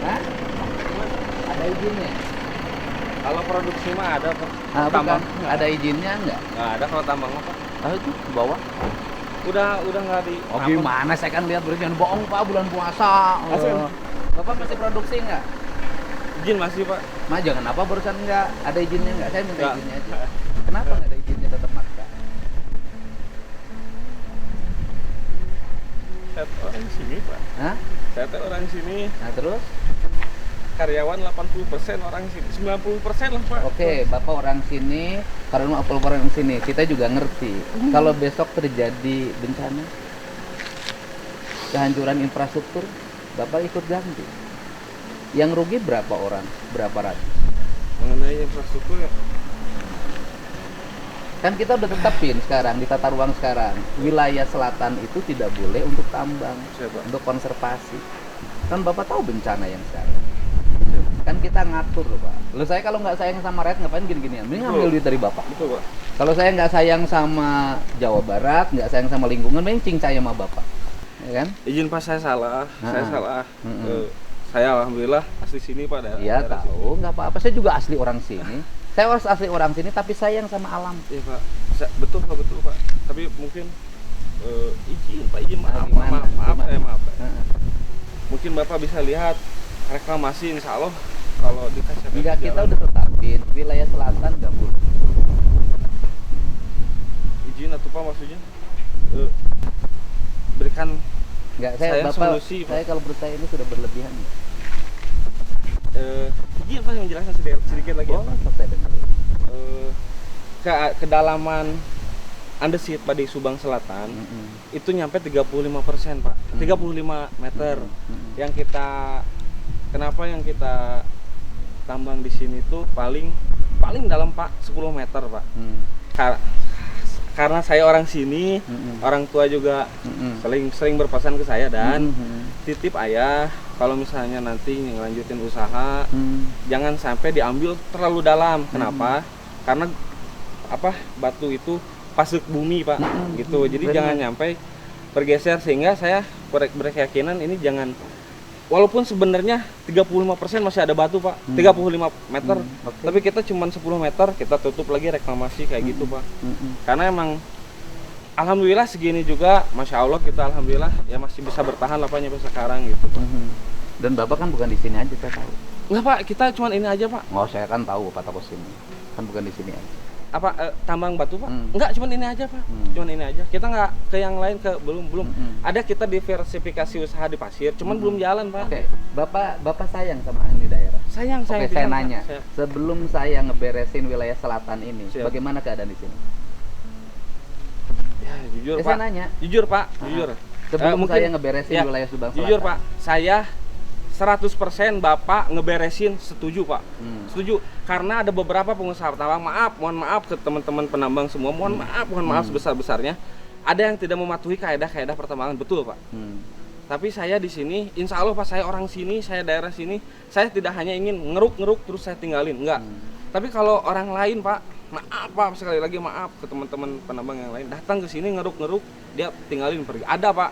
Hah? Ada izinnya? Kalau produksi mah ada Pak. Ah, Tambang bukan. nggak Ada izinnya enggak? nggak ada kalau tambang mah Pak. Ah, itu ke bawah. Udah nggak di. Oh apa? gimana? Saya kan lihat berita jangan bohong Pak, bulan puasa. Asli. Bapak masih produksi enggak? Izin masih Pak. Mah jangan apa barusan enggak? Ada izinnya enggak? Saya minta Nggak. izinnya aja. Kenapa enggak ada izinnya tetap maksa? Saya tuh orang sini Pak. Hah? Saya tuh orang sini. Nah terus? Karyawan 80% orang sini, 90% lah Pak. Oke, Bapak orang sini, karena apel orang sini, kita juga ngerti. Kalau besok terjadi bencana, kehancuran infrastruktur, Bapak ikut ganti. Yang rugi berapa orang? Berapa ratus? Mengenai infrastruktur ya. Kan kita udah tetapin sekarang, di tata ruang sekarang, wilayah selatan itu tidak boleh untuk tambang, Siapa? untuk konservasi. Kan Bapak tahu bencana yang sekarang. Kan kita ngatur loh Pak. Loh saya kalau nggak sayang sama rakyat ngapain gini-ginian? Mending Betul. ambil duit dari Bapak. Betul Pak. Kalau saya nggak sayang sama Jawa Barat, nggak sayang sama lingkungan, mending cincai sama Bapak. Ya kan? Izin Pak, saya salah. Saya salah. Mm-mm. Saya alhamdulillah asli sini Pak. Iya daerah tahu, nggak apa-apa. Saya juga asli orang sini. Saya asli orang sini, tapi sayang sama alam. sini. Iya Pak. Betul Pak, betul Pak. Tapi mungkin izin Pak, izin maaf, Gimana? maaf, Gimana? maaf. Heeh. Mungkin Bapak bisa lihat reklamasi insya Allah kalau dikasih Enggak, kita jalan. udah tetapin wilayah selatan nggak boleh. Izin atau Pak maksudnya berikan Nggak, saya Bapak, solusi Pak. saya kalau menurut saya ini sudah berlebihan. Izin Pak menjelaskan sedikit lagi ya Boleh, Pak. Pak, saya dengerin. Kedalaman andesit pada Subang Selatan Mm-mm. itu nyampe 35% Pak. 35 meter. Mm-mm. Kenapa yang kita tambang di sini tuh paling dalam Pak 10 meter Pak. Mm. Karena saya orang sini, Mm-mm. orang tua juga Mm-mm. sering berpesan ke saya dan Mm-mm. titip ayah kalau misalnya nanti ngelanjutin usaha Mm. jangan sampai diambil terlalu dalam. Kenapa? Karena batu itu pasuk bumi Pak, gitu. Jadi Benar. jangan nyampe bergeser sehingga saya berkeyakinan ini jangan, walaupun sebenarnya 35% masih ada batu Pak, 35 meter, Oke. tapi kita cuma 10 meter kita tutup lagi reklamasi kayak gitu Pak. Mm-mm. Karena emang alhamdulillah segini juga, masya Allah kita alhamdulillah ya masih bisa bertahan lah Pak nyampe sekarang gitu Pak. Mhm. Dan Bapak kan bukan di sini aja, saya tahu. Enggak Pak, kita cuma ini aja Pak. Oh, saya kan tahu Bapak takut sini. Kan bukan di sini aja. Tambang batu Pak? Hmm. Enggak, cuman ini aja Pak. Cuman ini aja. Kita nggak ke yang lain, belum. Ada kita diversifikasi usaha di pasir, cuman belum jalan Pak. Oke, Bapak sayang sama ini daerah. Sayang, Oke, saya bilang, Pak. nanya. Sebelum saya ngeberesin wilayah selatan ini, Siap. bagaimana keadaan di sini? Ya, jujur Ya, Pak. saya nanya. Jujur Pak, Ah. jujur. Sebelum Mungkin- saya ngeberesin ya, wilayah Subang Selatan. Jujur Pak, saya 100% Bapak ngeberesin setuju Pak. Setuju. Karena ada beberapa pengusaha tambang, mohon maaf ke teman-teman penambang semua, mohon maaf sebesar-besarnya. Ada yang tidak mematuhi kaedah-kaedah pertambangan, betul Pak. Tapi saya di sini, insya Allah Pak, saya orang sini, saya daerah sini, saya tidak hanya ingin ngeruk-ngeruk terus saya tinggalin, enggak. Tapi kalau orang lain Pak, maaf Pak, sekali lagi maaf ke teman-teman penambang yang lain, datang ke sini ngeruk-ngeruk, dia tinggalin pergi. Ada Pak,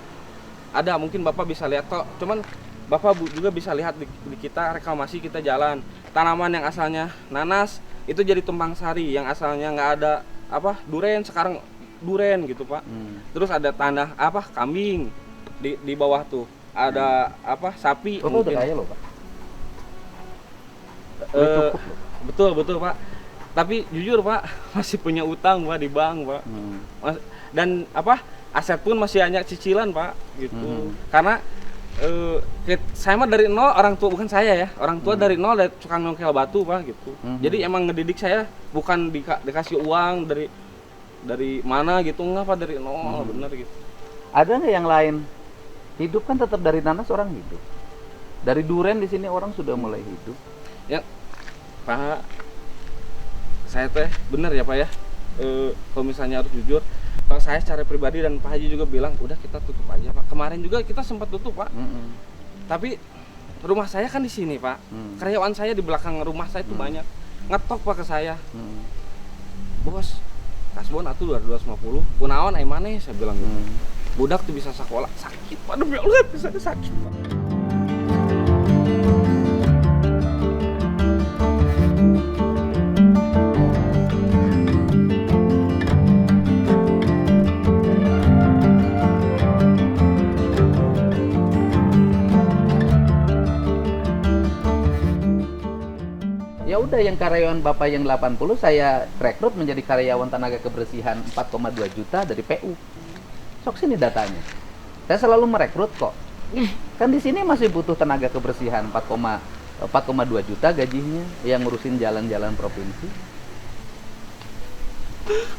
ada, mungkin Bapak bisa lihat kok, cuman Bapak juga bisa lihat di kita reklamasi kita jalan. Tanaman yang asalnya nanas itu jadi tumpang sari, yang asalnya nggak ada duren sekarang duren gitu Pak. Terus ada tanah kambing di bawah tuh. Ada sapi. Bapak udah kaya loh Pak. Cukup loh. Betul Pak. Tapi jujur Pak, masih punya utang Pak di bank Pak. Dan aset pun masih banyak cicilan Pak gitu. Karena saya mah dari nol, orang tua bukan saya ya, orang tua dari nol, dari tukang nongkel batu Pak gitu. Jadi emang ngedidik saya bukan dikasih uang dari mana gitu, enggak Pak, dari nol bener gitu. Ada nggak yang lain? Hidup kan tetap dari nanas orang hidup. Dari duren di sini orang sudah mulai hidup. Ya Pak, saya teh bener ya Pak ya, kalau misalnya harus jujur, kalau saya secara pribadi dan Pak Haji juga bilang udah kita tutup aja Pak. Kemarin juga kita sempat tutup Pak. Tapi rumah saya kan di sini Pak. Karyawan saya di belakang rumah saya itu banyak. Ngetok Pak ke saya. Bos, kasbon atuh 250. Kunaon ai maneh saya bilang gitu. Budak tuh bisa sekolah, sakit Pak, demi Allah bisa sakit Pak. Ya udah, yang karyawan Bapak yang 80 saya rekrut menjadi karyawan tenaga kebersihan 4,2 juta dari PU. Sok sini datanya. Saya selalu merekrut kok. Kan di sini masih butuh tenaga kebersihan 4,2 juta gajinya yang ngurusin jalan-jalan provinsi.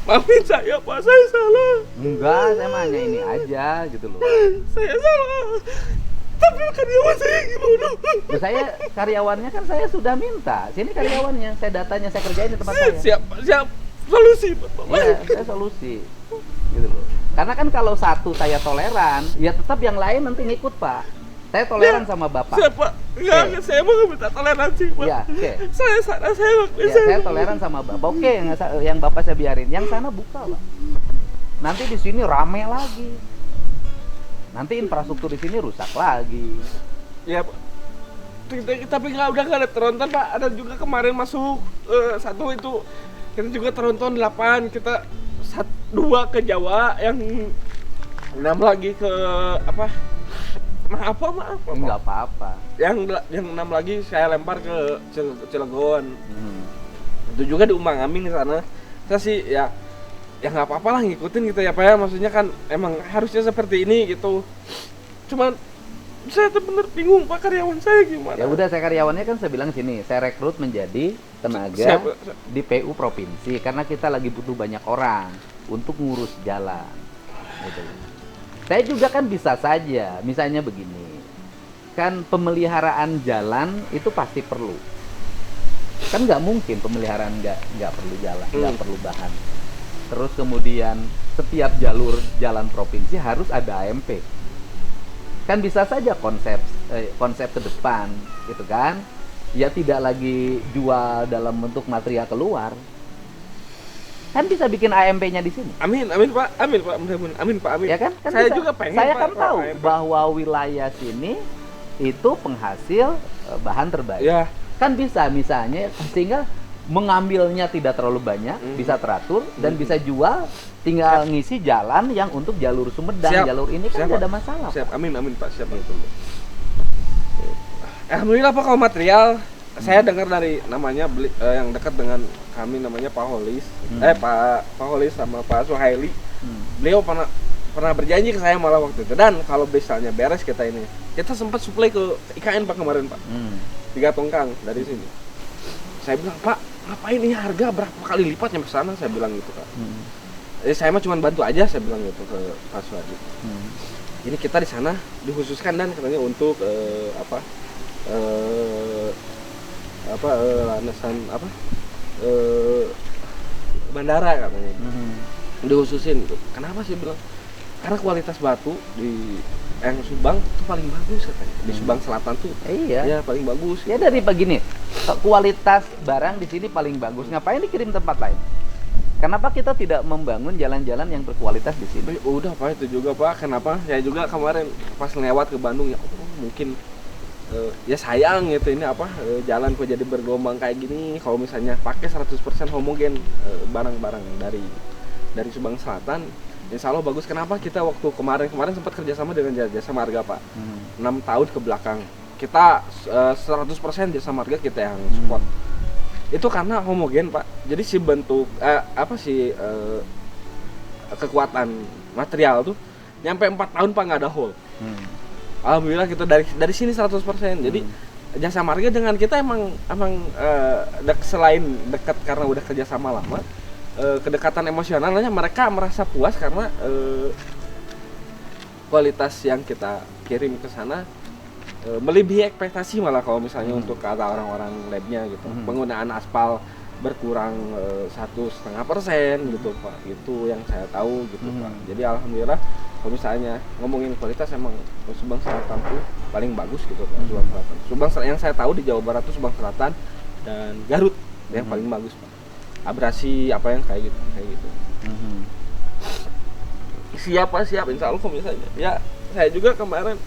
Maafin saya Pak, saya salah. Enggak, saya mah hanya ini aja gitu loh. Saya salah. Tapi karyawan saya gimana? Ya, saya karyawannya kan saya sudah minta. Sini karyawannya, saya datanya, saya kerjain di tempat saya. Siap, siap. Solusi Bapak. Iya, saya solusi. Gitu loh. Karena kan kalau satu saya toleran, ya tetap yang lain nanti ngikut, Pak. Saya toleran Ya, sama Bapak. Siap Pak. Enggak, saya mau minta toleransi Pak. Iya, oke. Saya salah, saya lakuin. Ya, saya toleran sama Bapak. Oke, yang Bapak saya biarin. Yang sana buka, Pak. Nanti di sini rame lagi. Nanti infrastruktur di sini rusak lagi. Ya Pak. Tapi udah nggak ada tronton Pak. Ada juga kemarin masuk satu itu. Kita juga tronton 8. Kita 2 ke Jawa, yang 6 lagi ke apa? Maaf Pak. Enggak apa-apa. Yang 6 lagi saya lempar ke Cilegon. Itu juga di Umbang Amin di sana. Saya sih ya nggak apa-apa lah, ngikutin gitu ya Pak ya. Maksudnya kan emang harusnya seperti ini gitu. Cuman saya tuh bener bingung Pak, karyawan saya gimana. Ya udah, saya karyawannya kan saya bilang sini, saya rekrut menjadi tenaga Siap. di PU provinsi karena kita lagi butuh banyak orang untuk ngurus jalan. Gitu. Saya juga kan bisa saja, misalnya begini, kan pemeliharaan jalan itu pasti perlu. Kan nggak mungkin pemeliharaan nggak perlu jalan, nggak perlu bahan. Terus kemudian setiap jalur jalan provinsi harus ada AMP. Kan bisa saja konsep ke depan, gitu kan? Ya tidak lagi jual dalam bentuk material keluar. Kan bisa bikin AMP-nya di sini. Amin Pak, amin Pak, amin. Ya kan? Saya bisa. juga pengen Saya Pak, kan tahu AMP. bahwa wilayah sini itu penghasil bahan terbaik. Ya. Kan bisa misalnya sehingga mengambilnya tidak terlalu banyak, bisa teratur dan bisa jual, tinggal ngisi jalan yang untuk jalur Sumedang, Siap. jalur ini kan Siap, tidak ada Pak. masalah. Siap, amin Pak, siap itu. Alhamdulillah Pak, kalau material saya dengar dari namanya yang dekat dengan kami namanya Pak Holis, Pak Holis sama Pak Suhaili. Beliau pernah berjanji ke saya malah waktu itu, dan kalau misalnya beres kita sempat suplai ke IKN Pak kemarin Pak. 3 tongkang dari sini. Saya bilang, Pak, ngapain ini harga berapa kali lipat nyampe sana? Saya bilang gitu Pak. Saya mah cuma bantu aja, saya bilang gitu ke Pak Suhaili. Ini kita di sana dikhususkan dan katanya untuk landasan bandara katanya. Dikhususin gitu. Kenapa sih bilang? Karena kualitas batu di yang Subang itu paling bagus katanya. Di Subang Selatan tuh. Iya. Ya paling bagus. Ya dari begini, kualitas barang di sini paling bagus. Ngapain dikirim tempat lain? Kenapa kita tidak membangun jalan-jalan yang berkualitas di sini? Udah Pak, itu juga Pak. Kenapa? Saya juga kemarin pas lewat ke Bandung ya, mungkin ya sayang gitu ini jalan kok jadi bergelombang kayak gini. Kalau misalnya pakai 100% homogen barang-barang dari Subang Selatan, insya Allah bagus. Kenapa kita waktu kemarin sempat kerjasama dengan Jasa Marga Pak, 6 tahun ke belakang kita 100% Jasa Marga kita yang support. Itu karena homogen Pak, jadi si bentuk kekuatan material tuh nyampe 4 tahun Pak nggak ada hole. Alhamdulillah kita dari sini 100%. Jadi Jasa Marga dengan kita emang selain dekat karena udah kerjasama lama, kedekatan emosionalnya mereka merasa puas karena kualitas yang kita kirim ke sana melebihi ekspektasi malah kalau misalnya untuk kata orang-orang labnya gitu. Penggunaan aspal berkurang 1,5% gitu Pak. Itu yang saya tahu gitu Pak. Jadi alhamdulillah kalau misalnya ngomongin kualitas emang Subang Selatan tuh paling bagus gitu Pak. Subang Selatan yang saya tahu di Jawa Barat tuh Subang Selatan dan Garut yang paling bagus Pak. Abrasi apa yang kayak gitu. Siap insya Allah misalnya. Ya saya juga kemarin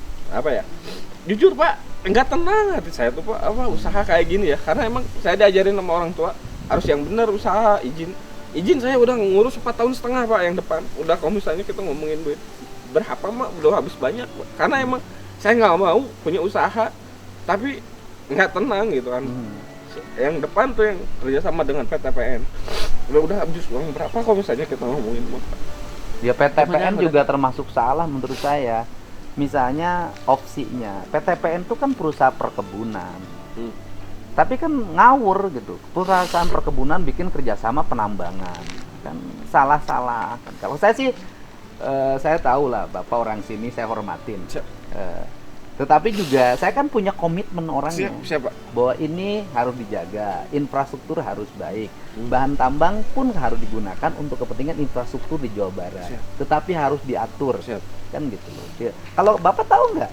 jujur Pak, enggak tenang hati saya tuh Pak, usaha kayak gini ya. Karena emang saya diajarin sama orang tua harus yang benar usaha, izin saya udah ngurus 4,5 tahun Pak yang depan. Udah kalau misalnya kita ngomongin duit berapa Mak, udah habis banyak Pak. Karena emang saya nggak mau punya usaha tapi nggak tenang gitu kan. yang depan tuh yang kerjasama dengan PTPN. Udah habis uang berapa kalau misalnya kita ngomongin Bapak? Ya PTPN Gimana? juga termasuk salah menurut saya. Misalnya opsinya, PTPN itu kan perusahaan perkebunan. Tapi kan ngawur gitu. Perusahaan perkebunan bikin kerjasama penambangan. Kan salah-salah. Kalau saya sih, saya tahu lah Bapak orang sini, saya hormatin. Tetapi juga saya kan punya komitmen orangnya. Siapa? Bahwa ini harus dijaga, infrastruktur harus baik. Bahan tambang pun harus digunakan untuk kepentingan infrastruktur di Jawa Barat. Siap. Tetapi harus diatur. Siap. Kan gitu loh. Ya. Kalau Bapak tahu nggak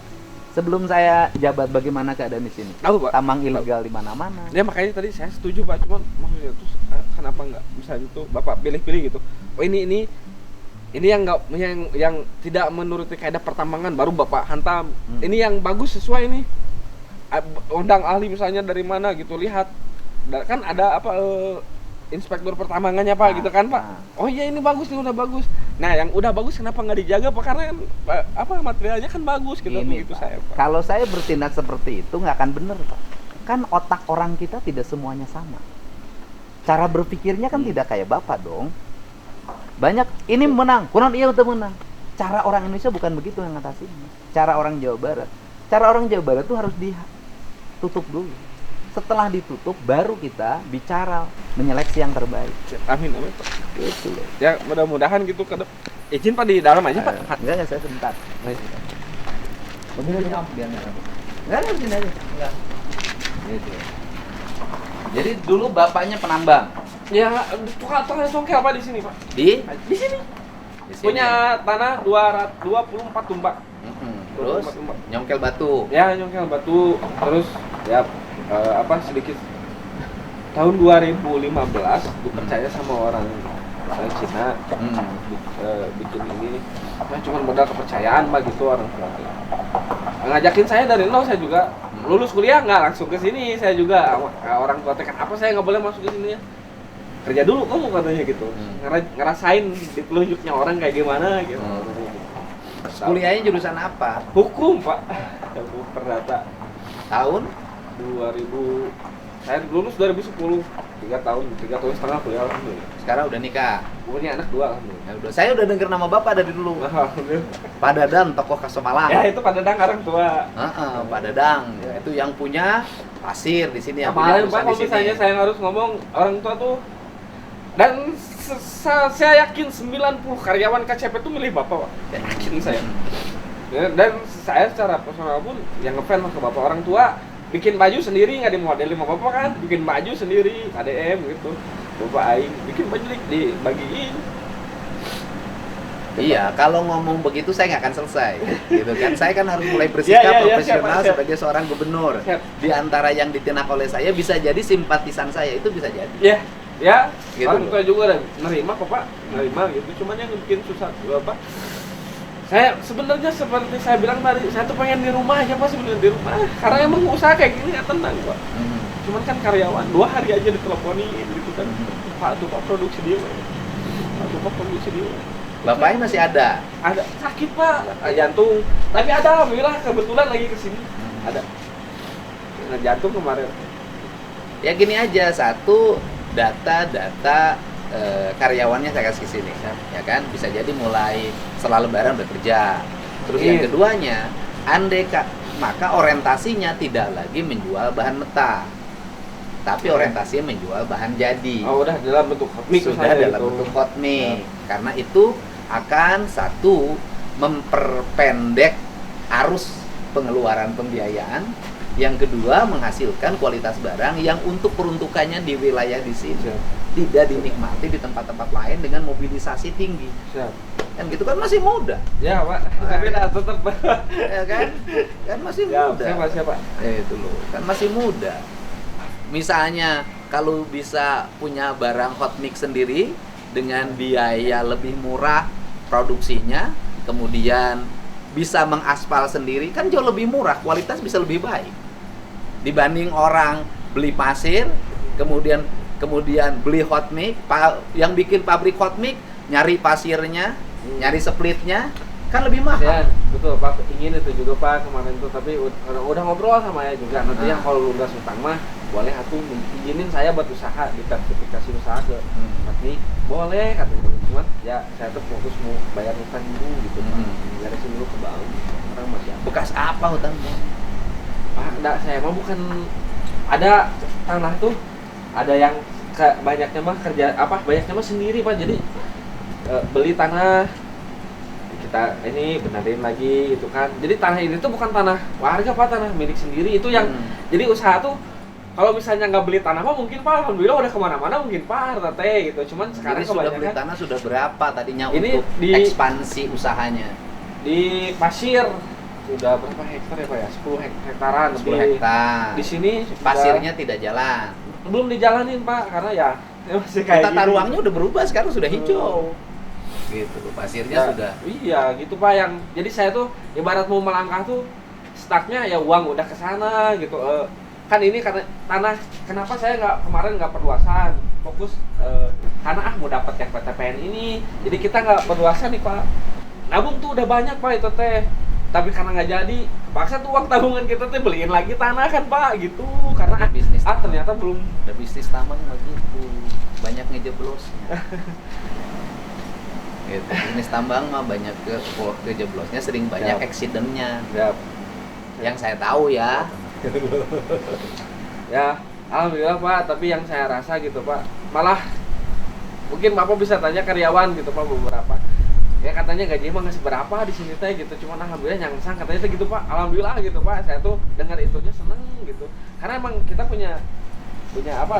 sebelum saya jabat bagaimana keadaan di sini? Tahu, Pak. Tambang ilegal di mana-mana. Ya makanya tadi saya setuju Pak, cuman maksudnya tuh kenapa nggak misalnya itu Bapak pilih-pilih gitu. Oh ini yang nggak yang tidak menuruti kaidah pertambangan baru Bapak hantam. Ini yang bagus sesuai ini. Undang ahli misalnya dari mana gitu, lihat. Kan ada apa inspektur pertambangannya Pak gitu kan Pak. Oh iya ini bagus nih, udah bagus. Nah, yang udah bagus kenapa nggak dijaga Pak? Karena kan apa materialnya kan bagus gitu Ini, begitu Pak. saya Pak. Kalau saya bertindak seperti itu nggak akan benar Pak. Kan otak orang kita tidak semuanya sama. Cara berpikirnya kan tidak kayak Bapak dong. Banyak ini menang, kurang iya untuk menang. Cara orang Indonesia bukan begitu yang ngatasinnya. Cara orang Jawa Barat. Cara orang Jawa Barat tuh harus ditutup dulu. Setelah ditutup baru kita bicara menyeleksi yang terbaik. Amin amin Pak. Itu loh. Ya mudah-mudahan gitu ke izin Pak di dalam aja Pak. Enggak ya saya sebentar. Mobilnya biar enggak ada sini aja. Enggak. Gitu. Jadi dulu bapaknya penambang. Ya tukang congkel Pak di sini Pak. Di Di sini. sini. Punya tanah 24 tumbak. Terus nyongkel batu. Ya nyongkel batu, terus ya sedikit tahun 2015 dipercaya sama orang Cina bikin ini cuma modal kepercayaan Pak gitu orang tua. Ngajakin saya dari nol, saya juga lulus kuliah nggak langsung ke sini, saya juga orang tua tekan apa saya nggak boleh masuk ke sini ya. Kerja dulu kamu katanya gitu. Ngerasain ditelunjuknya orang kayak gimana gitu. Kuliahnya jurusan apa? Hukum Pak. Hukum perdata. Tahun 2000 saya lulus 2010, 3 tahun setengah kuliah alhamdulillah. sekarang udah nikah. Punya anak 2 alhamdulillah. Ya udah, saya udah denger nama Bapak dari dulu. Pak Dadang, tokoh Kasomalang. Ya itu Pak Dadang orang tua. Pak Dadang, itu yang punya pasir di sini, yang Kemarin punya Pak perusahaan kalau di sini. misalnya saya harus ngomong orang tua tuh, dan saya yakin 90 karyawan KCP itu milih Bapak Pak. Yakin saya. Dan saya secara personal pun yang ngefans ke Bapak, orang tua bikin baju sendiri nggak dimodelin sama Bapak kan, bikin baju sendiri KDM gitu. Bapak aing bikin baju dibagiin. Iya, kalau ngomong begitu saya nggak akan selesai, gitu kan? Saya kan harus mulai bersikap profesional siap. sebagai seorang gubernur. Siap. Di antara yang ditindak oleh saya bisa jadi simpatisan saya, itu bisa jadi. Ya, Gitu orang loh. tua juga dan nerima kok Pak, nerima gitu. Cuman yang bikin susah Bapak, saya sebenarnya seperti saya bilang tadi, saya tuh pengen di rumah aja Pak, sebenarnya di rumah. Karena emang usaha kayak gini nggak tenang Pak. Cuman kan karyawan 2 hari aja diteleponin gitu kan. Pak tuh Pak produksi dia. Pak tuh Pak produksi dia. Bapaknya masih ada. Ada sakit Pak, jantung. Tapi ada alhamdulillah kebetulan lagi kesini. Ada. Nah, jantung kemarin. Ya gini aja, satu data karyawannya saya kasih ke sini, ya kan? Bisa jadi mulai setelah Lebaran bekerja. Terus yang keduanya, maka orientasinya tidak lagi menjual bahan mentah, tapi orientasinya menjual bahan jadi. Oh, udah dalam bentuk hot mix. Sudah dalam bentuk hot mix. Karena itu akan satu memperpendek arus pengeluaran pembiayaan, yang kedua menghasilkan kualitas barang yang untuk peruntukannya di wilayah di sini tidak dinikmati di tempat-tempat lain dengan mobilisasi tinggi. Kan gitu kan masih muda. Ya Pak, tapi tetap Ya kan? Kan masih muda. Siapa? Itu loh, kan masih muda. Misalnya kalau bisa punya barang hot mix sendiri dengan biaya lebih murah produksinya, kemudian bisa mengaspal sendiri, kan jauh lebih murah, kualitas bisa lebih baik dibanding orang beli pasir kemudian beli hot mix. Yang bikin pabrik hot mix nyari pasirnya, nyari splitnya, kan lebih mahal. Ya, betul Pak, ingin itu juga Pak kemarin tuh, tapi udah ngobrol sama ya juga. Nanti yang kalau lunas utang mah boleh atuh izinin saya buat usaha di sertifikasi usaha ke Patni, boleh katanya. Cuman ya saya tuh fokus mau bayar utang dulu gitu, beresin dulu ke bank. Sekarang masih apa? Bekas apa hutangnya? Pak, enggak, saya mah bukan ada tanah tuh, ada yang banyaknya mah kerja apa? Banyaknya mah sendiri Pak. Jadi beli tanah kita ini benerin lagi itu kan. Jadi tanah ini tuh bukan tanah warga Pak, tanah milik sendiri itu yang jadi usaha tuh kalau misalnya nggak beli tanah mah mungkin Pak alhamdulillah udah kemana-mana mungkin Pak tete gitu. Cuman sekarang jadi sudah beli tanah sudah berapa tadinya ini untuk ekspansi usahanya? Di Pasir sudah berapa hektar ya Pak ya? 10 hektaran 10 hektar. Di sini pasirnya tidak jalan. Belum dijalanin Pak karena ya masih kayak tata ruangnya udah berubah, sekarang sudah hijau. Gitu, pasirnya ya, sudah. Iya, gitu Pak. Yang jadi saya tuh ibarat mau melangkah tuh stucknya ya uang udah ke sana gitu. Kan ini karena tanah, kenapa saya kemarin nggak perluasan, fokus karena mau dapat yang PTPN ini. Jadi kita nggak perluasan nih Pak. Nabung tuh udah banyak Pak itu teh. Tapi karena nggak jadi, paksa tuh uang tabungan kita tuh beliin lagi tanah kan Pak gitu. Karena bisnis ternyata belum ada bisnis tambang begitu. Banyak ngejeblosnya. Gitu. Bisnis tambang mah banyak kejeblosnya, sering banyak accident-nya. Yang saya tahu ya. Ya, alhamdulillah Pak, tapi yang saya rasa gitu Pak, malah mungkin Bapak bisa tanya karyawan gitu Pak beberapa. Ya katanya gaji emang ngasih berapa di sini teh gitu. Cuman alhamdulillah nyangsang katanya gitu Pak. Alhamdulillah gitu Pak. Saya tuh dengar itunya seneng gitu. Karena emang kita punya apa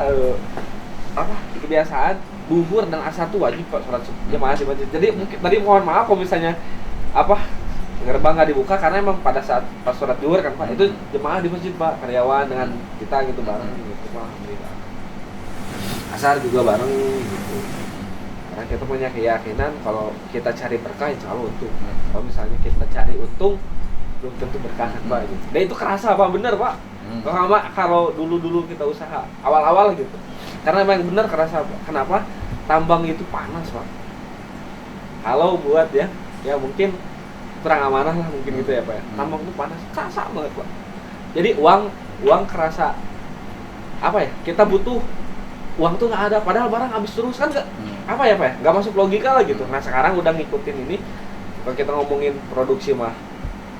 kebiasaan duhur dan asar tuh wajib Pak sholat jamaah di masjid. Jadi mungkin tadi mohon maaf kalau misalnya gerbang nggak dibuka karena emang pada saat pas sholat duhur kan Pak itu jemaah di masjid Pak, karyawan dengan kita gitu bareng gitu Pak. Alhamdulillah. Asar juga bareng gitu. Karena kita punya keyakinan kalau kita cari berkah insya Allah untung. Kalau misalnya kita cari untung belum tentu berkah kan Pak gitu. Dan itu kerasa Pak, bener Pak. Kalau dulu kita usaha awal-awal gitu. Karena memang benar kerasa Pak. Kenapa? Tambang itu panas Pak. Kalau buat ya mungkin kurang amanah lah mungkin gitu ya Pak ya. Tambang itu panas, kerasa banget Pak. Jadi uang kerasa apa ya? Kita butuh uang tuh nggak ada, padahal barang habis terus kan nggak apa ya Pak ya? Nggak masuk logika lah gitu. Nah sekarang udah ngikutin ini. Kalau kita ngomongin produksi mah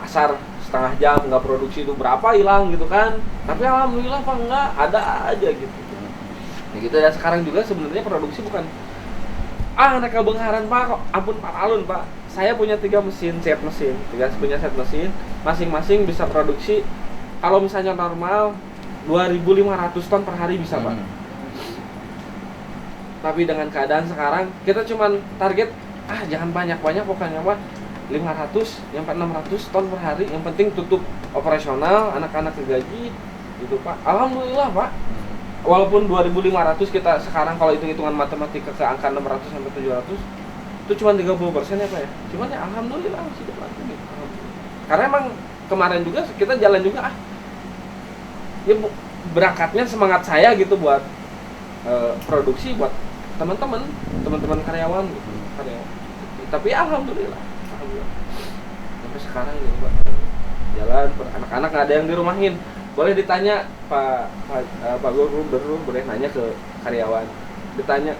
asar setengah jam nggak produksi itu berapa hilang gitu kan? Tapi alhamdulillah Pak nggak ada aja gitu. Ya gitu, dan sekarang juga sebenarnya produksi bukan anak kebengaran Pak, kok ampun Pak Alun Pak. Saya punya 3 set mesin, masing-masing bisa produksi kalau misalnya normal 2.500 ton per hari bisa Pak. Tapi dengan keadaan sekarang kita cuman target jangan banyak-banyak pokoknya Pak 500 sampai 600 ton per hari, yang penting tutup operasional, anak-anak kegaji gitu Pak. Alhamdulillah Pak. Walaupun 2.500 kita sekarang kalau hitung-hitungan matematika ke angka 600 sampai 700 itu cuma 30% ya Pak ya. Cuman ya alhamdulillah masih dapat gitu. Karena emang kemarin juga kita jalan juga ya berangkatnya semangat saya gitu buat produksi buat teman-teman karyawan gitu. Tapi alhamdulillah sampai sekarang gitu Pak. Jalan anak-anak nggak ada yang dirumahin. Boleh ditanya Pak Guru boleh nanya ke karyawan. Ditanya,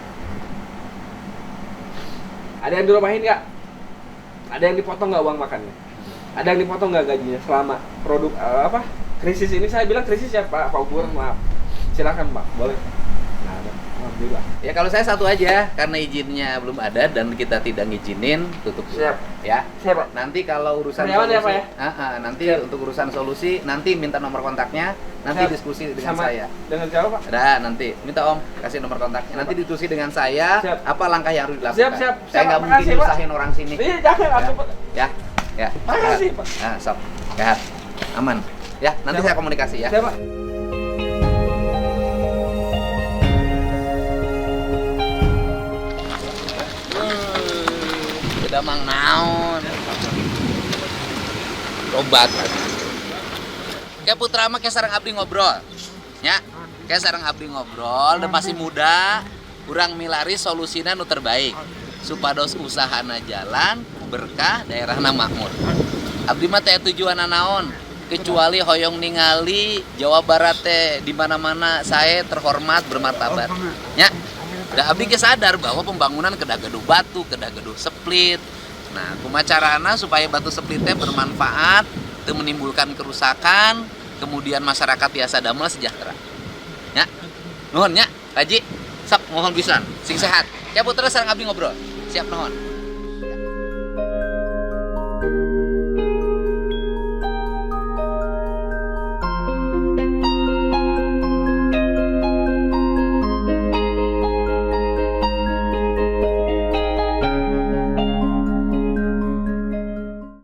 ada yang dirumahin nggak? Ada yang dipotong nggak uang makannya? Ada yang dipotong nggak gajinya selama produk krisis ini? Saya bilang krisis ya Pak Guru, maaf. Silakan Pak, boleh. Nah, alhamdulillah. Ya kalau saya satu aja, karena izinnya belum ada dan kita tidak ngizinin, tutup. Siap. Ya. Siap Pak. Nanti kalau urusan karyawan solusi, ya Pak ya? Nanti Siap. untuk urusan solusi, nanti minta nomor kontaknya, nanti Siap. diskusi dengan Sama saya. Dengan siapa Pak? Ada, nanti minta Om kasih nomor kontaknya. Nanti diskusi dengan saya. Siap. Apa langkah yang harus dilakukan. Siap. Saya nggak mungkin Makasih, Pak. nyusahin orang sini. Iya, jangan atuh Pak. Ya. Makasih Pak. Nah, sok. Sehat. Aman. Ya, nanti Siap. saya komunikasi ya. Siap Pak. Udah mang naon. Tobat. Kayak Putra mah kayak sareng abdi ngobrol. Ya. Kayak sareng abdi ngobrol, dan masih muda, urang milari solusina nu terbaik. Supados usahana jalan, berkah, daerahna makmur. Abdi mah teh tujuan naon? Kecuali hoyong ningali Jawa Barat teh di mana-mana saya terhormat bermartabat. Ya. Da abdi ge sadar bahwa pembangunan kedah gaduh batu, kedah gaduh split. Nah, kumaha carana supaya batu split teh bermanfaat, teu menimbulkan kerusakan, kemudian masyarakat biasa damel sejahtera. Ya. Nuhun nya, Haji. Sok mohon pisan, sing sehat. Cabut terus sareng abdi ngobrol. Siap nuhun.